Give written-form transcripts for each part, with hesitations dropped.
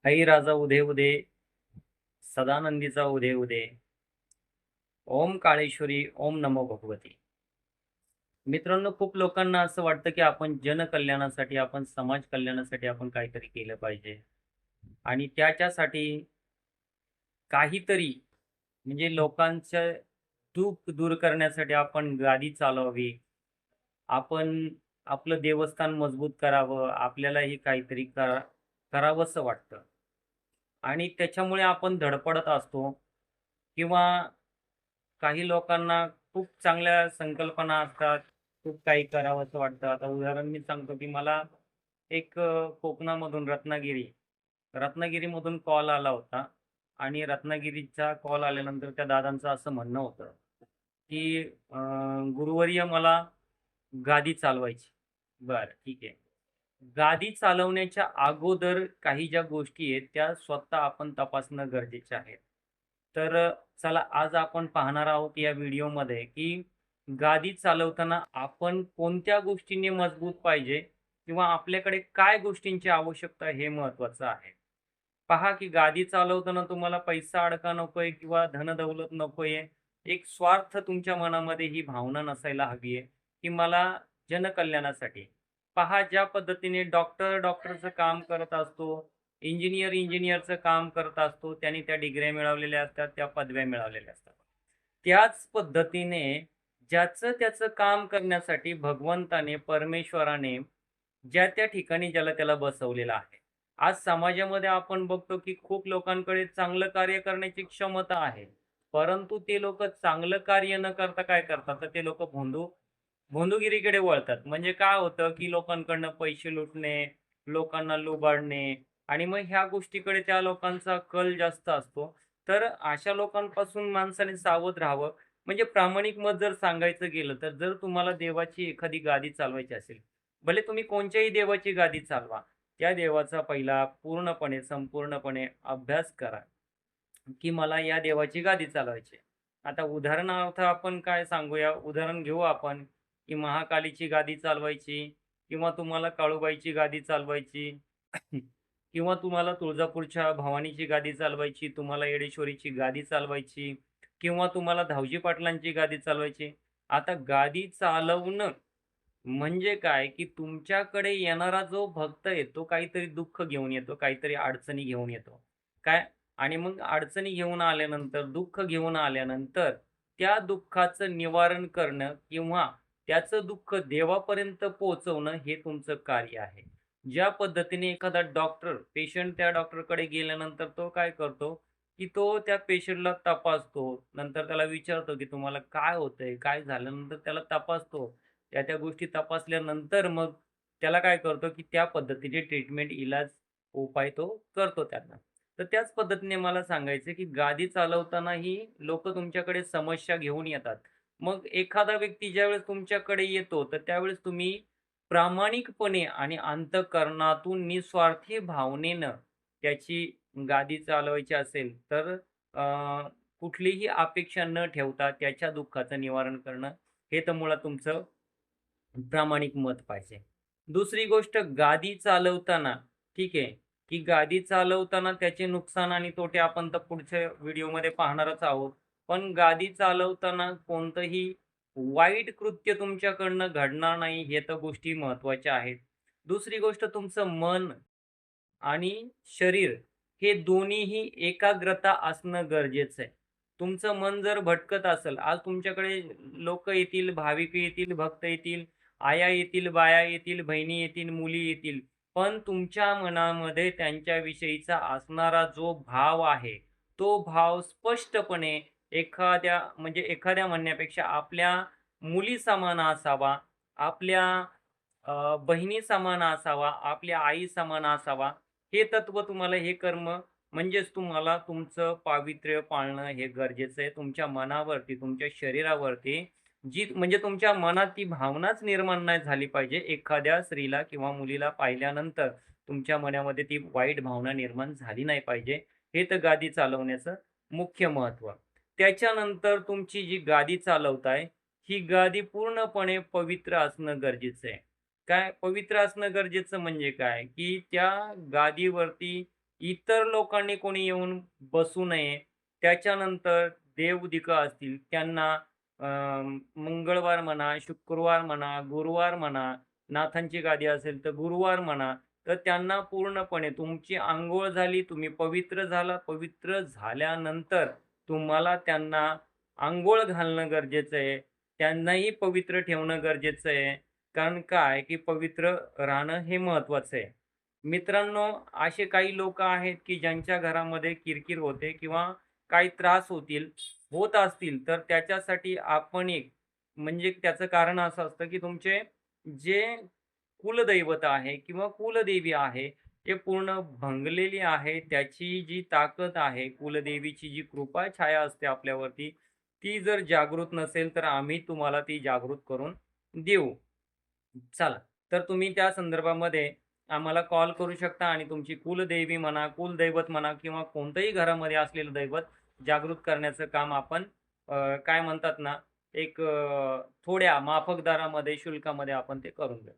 आई राजा उदे उदे सदानंदीचा उदे उदे ओम काळेश्वरी ओम नमो भगवती. मित्रांनो, खूप लोकांना असं वाटतं की आपण जनकल्याणासाठी, आपण समाज कल्याणासाठी आपण काहीतरी केलं पाहिजे आणि त्याच्यासाठी काहीतरी म्हणजे लोकांचं दुःख दूर करण्यासाठी आपण गादी चालवावी. आपण आपलं देवस्थान मजबूत करावं, आपल्यालाही काहीतरी करावंसं वाटतं. आणि त्याच्यामुळे आपण धडपडत असतो किंवा काही लोकांना खूप चांगल्या संकल्पना असतात. खूप काही करावंसं वाटतं. आता उदाहरण मी सांगतो, की मला एक कोकणामधून रत्नागिरीमधून कॉल आला होता आणि रत्नागिरीचा कॉल आल्यानंतर त्या दादांचं असं म्हणणं होतं, की गुरुवर्य मला गादी चालवायची. बरं, ठीक आहे. गादी चालवण्याच्या अगोदर काही ज्या गोष्टी आहेत, त्या स्वतः आपण तपासणं गरजेचे आहे. तर चला आज आपण पाहणार आहोत या व्हिडिओमध्ये, की गादी चालवताना आपण कोणत्या गोष्टींनी मजबूत पाहिजे किंवा आपल्याकडे काय गोष्टींची आवश्यकता हे महत्त्वाचं आहे. पहा, की गादी चालवताना तुम्हाला पैसा अडका नकोय किंवा धनदौलत नकोय. एक स्वार्थ तुमच्या मनामध्ये ही भावना नसायला हवी आहे, की मला जनकल्याणासाठी पहा, ज्या पद्धतीने डॉक्टरचं काम करत असतो, इंजिनियरचं काम करत असतो, त्यांनी त्या डिग्र्या मिळवलेल्या असतात, त्या पदव्या मिळवलेल्या असतात. त्याच पद्धतीने ज्याचं त्याचं काम करण्यासाठी भगवंताने, परमेश्वराने ज्या त्या ठिकाणी ज्याला त्याला बसवलेलं आहे. आज समाजामध्ये आपण बघतो, की खूप लोकांकडे चांगलं कार्य करण्याची क्षमता आहे. परंतु ते लोकं चांगलं कार्य न करता काय करतात, तर ते लोकं भोंदूगिरीकडे वळतात. म्हणजे काय होतं, की लोकांकडनं पैसे लुटणे, लोकांना लुबाडणे आणि मग ह्या गोष्टीकडे त्या लोकांचा कल जास्त असतो. तर अशा लोकांपासून माणसाने सावध राहावं. म्हणजे प्रामाणिक मत जर सांगायचं गेलं, तर जर तुम्हाला देवाची एखादी गादी चालवायची असेल, भले तुम्ही कोणत्याही देवाची गादी चालवा. त्या देवाचा पहिला पूर्णपणे, संपूर्णपणे अभ्यास करा, की मला या देवाची गादी चालवायची आहे. आता उदाहरणार्थ आपण काय सांगूया, उदाहरण घेऊ आपण, की महाकालीची गादी चालवायची किंवा तुम्हाला काळूबाईची गादी चालवायची किंवा तुम्हाला तुळजापूरच्या भवानीची गादी चालवायची, तुम्हाला येडेश्वरीची गादी चालवायची किंवा तुम्हाला धावजी पाटलांची गादी चालवायची. आता गादी चालवणं म्हणजे काय, की तुमच्याकडे येणारा जो भक्त आहे, तो काहीतरी दुःख घेऊन येतो, काहीतरी अडचणी घेऊन येतो. काय आणि मग अडचणी घेऊन आल्यानंतर, दुःख घेऊन आल्यानंतर, त्या दुःखाचं निवारण करणं किंवा त्याचं दुःख देवापर्यंत पोहोचवणं हे तुमचं कार्य आहे. ज्या पद्धतीने एखादा डॉक्टर, पेशंट त्या डॉक्टरकडे गेल्यानंतर तो काय करतो, की तो त्या पेशंटला तपासतो. नंतर त्याला विचारतो, की तुम्हाला काय होतंय? काय झालं? नंतर त्याला तपासतो. त्या गोष्टी तपासल्यानंतर मग त्याला काय करतो, की त्या पद्धतीचे ट्रीटमेंट, इलाज, उपाय तो करतो त्यांना. तर त्याच पद्धतीने मला सांगायचं की गादी चालवतानाही लोकं तुमच्याकडे समस्या घेऊन येतात. मग एखादा व्यक्ती ज्यावेळेस तुमच्याकडे येतो, तर त्यावेळेस तुम्ही प्रामाणिकपणे आणि अंतःकरणातून निस्वार्थी भावनेनं त्याची गादी चालवायची असेल, तर कुठलीही अपेक्षा न ठेवता त्याच्या दुःखाचं निवारण करणं, हे तर मुळात तुमचं प्रामाणिक मत पाहिजे. दुसरी गोष्ट गादी चालवताना, ठीक आहे, की गादी चालवताना त्याचे नुकसान आणि तोटे आपण तर पुढच्या व्हिडिओमध्ये पाहणारच आहोत. पण गादी चालवताना कोणतंही वाईट कृत्य तुमच्याकडनं घडणार नाही, हे तर गोष्टी महत्त्वाच्या आहेत. दुसरी गोष्ट तुमचं मन आणि शरीर हे दोन्हीही एकाग्रता असणं गरजेचं आहे. तुमचं मन जर भटकत असेल, आज तुमच्याकडे लोकं येतील, भाविक येतील, भक्त येतील, आया येतील, बाया येतील, बहिणी येतील, मुली येतील. पण तुमच्या मनामध्ये त्यांच्याविषयीचा असणारा जो भाव आहे, तो भाव स्पष्टपणे एखाद्या म्हणण्यापेक्षा आपल्या मुलीसमान असावा, आपल्या बहिणी समान असावा, आपल्या आई समान असावा. हे तत्व तुम्हाला हे कर्म म्हणजेच तुम्हाला तुमचं पावित्र्य पाळणं हे गरजेचं आहे. तुमच्या मनावरती, तुमच्या शरीरावरती जी म्हणजे तुमच्या मनात ती भावनाच निर्माण नाही झाली पाहिजे. एखाद्या स्त्रीला किंवा मुलीला पाहिल्यानंतर तुमच्या मनामध्ये ती वाईट भावना निर्माण झाली नाही पाहिजे. हे तर गादी चालवण्याचं मुख्य महत्त्व. त्याच्यानंतर तुमची जी गादी चालवताय, ही गादी पूर्णपणे पवित्र असणं गरजेचं आहे. काय पवित्र असणं गरजेचं म्हणजे काय, की त्या गादीवरती इतर लोकांनी कोणी येऊन बसू नये. त्याच्यानंतर देवदिका असतील त्यांना अ, मंगळवार म्हणा, शुक्रवार म्हणा, गुरुवार म्हणा, नाथांची गादी असेल तर गुरुवार म्हणा, तर त्यांना पूर्णपणे तुमची अंघोळ झाली, तुम्ही पवित्र झाला. पवित्र झाल्यानंतर तुम्हाला त्यांना अंघोळ घालणं गरजेचं आहे. त्यांनाही पवित्र ठेवणं गरजेचं आहे. कारण काय, की पवित्र राहणं हे महत्त्वाचं आहे. मित्रांनो, असे काही लोकं आहेत, की ज्यांच्या घरामध्ये किरकिर होते किंवा काही त्रास होत असतील, तर त्याच्यासाठी आपण एक म्हणजे त्याचं कारण असं असतं, की तुमचे जे कुलदैवत आहे किंवा कुलदेवी आहे, ते पूर्ण भंगलेली आहे. त्याची जी ताकद आहे, कुलदेवीची जी कृपा छाया असते आपल्यावरती, ती जर जागृत नसेल, तर आम्ही तुम्हाला ती जागृत करून देऊ. चला, तर तुम्ही त्या संदर्भामध्ये आम्हाला कॉल करू शकता आणि तुमची कुलदेवी म्हणा, कुलदैवत म्हणा किंवा कोणतंही घरामध्ये असलेलं दैवत जागृत करण्याचं काम आपण काय म्हणतात ना, एक थोड्या माफक दरामध्ये, शुल्कामध्ये आपण ते करून देऊ.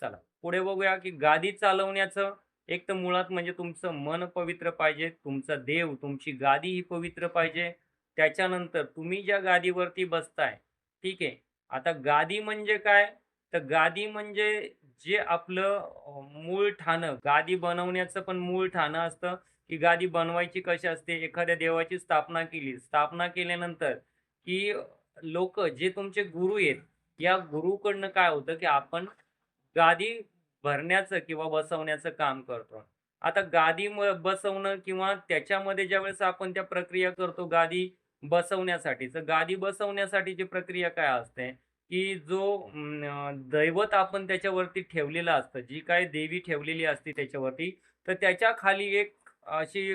चला, पुढे बघूया, की गादी चालवण्याचं एक तर मुळात म्हणजे तुमचं मन पवित्र पाहिजे, तुमचा देव, तुमची गादी ही पवित्र पाहिजे. त्याच्यानंतर तुम्ही ज्या गादीवरती बसताय, ठीक आहे. आता गादी म्हणजे काय? तर गादी म्हणजे जे आपलं मूळ ठाणं, गादी बनवण्याचं पण मूळ ठाणं असतं, की गादी बनवायची कशी असते? एखाद्या देवाची स्थापना केली. स्थापना केल्यानंतर, की लोकं जे तुमचे गुरु आहेत, या गुरूकडनं काय होतं, की आपण गादी भरण्याचं किंवा बसवण्याचं काम करतो. आता गादी बसवणं किंवा त्याच्यामध्ये ज्यावेळेस आपण त्या प्रक्रिया करतो गादी बसवण्यासाठी, तर गादी बसवण्यासाठीची प्रक्रिया काय असते, की जो दैवत आपण त्याच्यावरती ठेवलेलं असतं, जी काही देवी ठेवलेली असते त्याच्यावरती, तर त्याच्या खाली एक अशी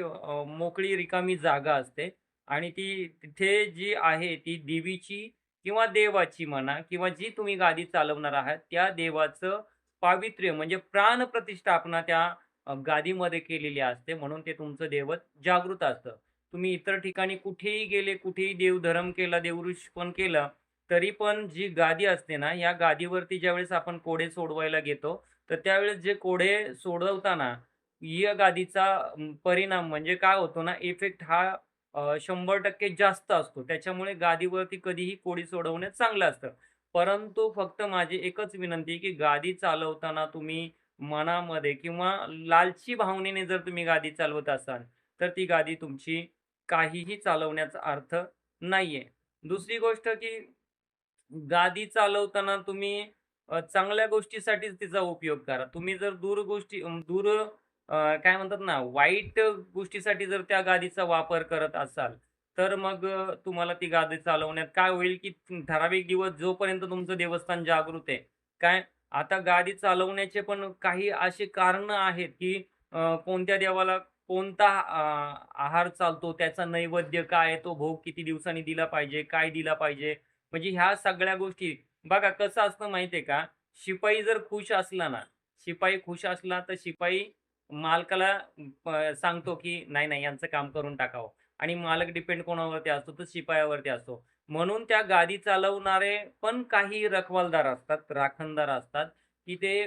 मोकळी रिकामी जागा असते आणि ती तिथे जी आहे ती देवीची किंवा देवाची म्हणा किंवा जी तुम्ही गादी चालवणार आहात, त्या देवाचं पावित्र्य म्हणजे प्राणप्रतिष्ठापना त्या गादीमध्ये केलेली असते. म्हणून ते तुमचं दैवत जागृत असतं. तुम्ही इतर ठिकाणी कुठेही गेले, कुठेही देवधर्म केला, देवऋषीपण केलं, तरी पण जी गादी असते ना, या गादीवरती ज्यावेळेस आपण कोडे सोडवायला घेतो, तर त्यावेळेस जे कोडे सोडवताना या गादीचा परिणाम म्हणजे काय होतो ना, इफेक्ट हा 100% जास्त असतो. त्याच्यामुळे गादीवरती कधीही कोडी सोडवणं चांगलं असतं. परंतु फक्त माझी एकच विनंती आहे, की गादी चालवताना तुम्ही मनामध्ये किंवा लालची भावनेने जर तुम्ही गादी चालवत असाल, तर ती गादी तुमची काहीही चालवण्याचा अर्थ नाहीये. दुसरी गोष्ट, की गादी चालवताना तुम्ही चांगल्या गोष्टीसाठीच तिचा उपयोग करा. तुम्ही जर काय म्हणतात ना, वाईट गोष्टीसाठी जर त्या गादीचा वापर करत असाल, तर मग तुम्हाला ती गादी चालवण्यात काय होईल, की ठराविक दिवस जोपर्यंत तुमचं देवस्थान जागृत आहे. काय आता गादी चालवण्याचे पण काही अशी कारणं आहेत, की कोणत्या देवाला कोणता आहार चालतो, त्याचा नैवेद्य काय आहे, तो भोग किती दिवसांनी दिला पाहिजे, काय दिला पाहिजे. म्हणजे ह्या सगळ्या गोष्टी बघा कसं असतं माहिती आहे का? शिपाई जर खुश असला ना, शिपाई खुश असला तर शिपाई मालकाला सांगतो, की "नाही, नाही यांचं काम करून टाकावं." आणि मालक डिपेंड कोणावरती असतो? तर शिपायावरती असतो. म्हणून त्या गादी चालवणारे पण काही रखवालदार असतात, राखणदार असतात, की ते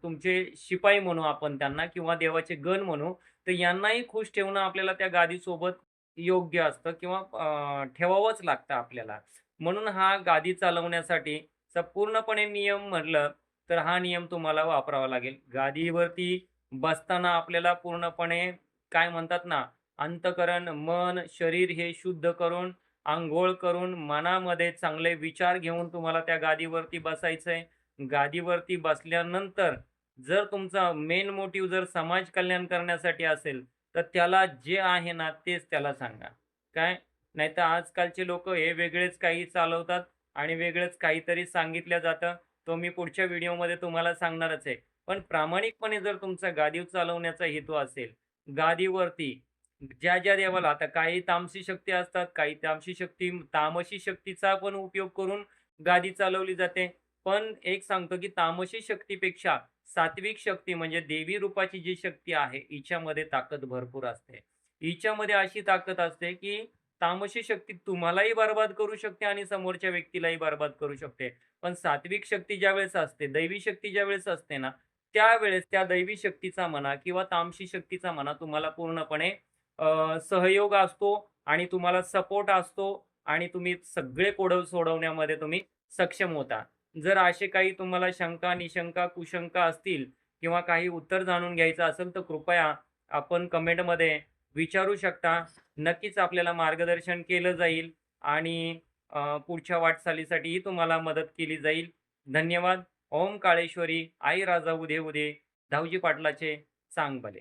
तुमचे शिपाई म्हणू आपण त्यांना किंवा देवाचे गण म्हणू. तर यांनाही खुश ठेवणं आपल्याला त्या गादीसोबत योग्य असतं किंवा ठेवावंच लागतं आपल्याला. म्हणून हा गादी चालवण्यासाठी पूर्णपणे नियम म्हटलं, तर हा नियम तुम्हाला वापरावा लागेल. गादीवरती बसताना आपल्याला पूर्णपणे काय म्हणतात ना, अंतःकरण, मन, शरीर हे शुद्ध करून, अंघोळ करून, मनामध्ये चांगले विचार घेऊन तुम्हाला त्या गादीवरती बसायचंय. गादीवरती बसल्यानंतर जर तुमचा मेन मोटिव्ह जर समाज कल्याण करण्यासाठी असेल, तर त्याला जे आहे ना, तेच त्याला सांगा. काय? नाहीतर आजकालचे लोकं हे वेगळेच काही चालवतात आणि वेगळंच काहीतरी सांगितलं जातं. तो मी पुढच्या व्हिडिओमध्ये तुम्हाला सांगणारच आहे. पण प्रामाणिकपणे जर तुमचा गादी चालवण्याचा हेतू असेल, गादीवरती ज्या देवाला आता काही तामसी शक्ती असतात, काही तामसी शक्तीचा पण उपयोग करून गादी चालवली जाते. पण एक सांगतो, की तामसी शक्तीपेक्षा सात्विक शक्ती म्हणजे देवी रूपाची जी शक्ती आहे, हिच्यामध्ये ताकद भरपूर असते. हिच्यामध्ये अशी ताकद असते, की तामसी शक्ती तुम्हालाही बरबाद करू शकते आणि समोरच्या व्यक्तीलाही बरबाद करू शकते. पण सात्विक शक्ती ज्यावेळेस असते, दैवी शक्ती ज्यावेळेस असते ना, त्यावेळेस त्या दैवी शक्तीचा म्हणा किंवा तामसी शक्तीचा म्हणा तुम्हाला पूर्णपणे सहयोग असतो आणि तुम्हाला सपोर्ट असतो आणि तुम्ही सगळे कोडं सोडवण्यामध्ये तुम्ही सक्षम होता. जर असे काही तुम्हाला शंका, निशंका, कुशंका असतील किंवा काही उत्तर जाणून घ्यायचं असेल, तर कृपया आपण कमेंटमध्ये विचारू शकता. नक्कीच आपल्याला मार्गदर्शन केलं जाईल आणि पुढच्या वाटचालीसाठीही तुम्हाला मदत केली जाईल. धन्यवाद. ओम काळेश्वरी, आई राजा उदे उदे, धावजी पाटलाचे सांग भले.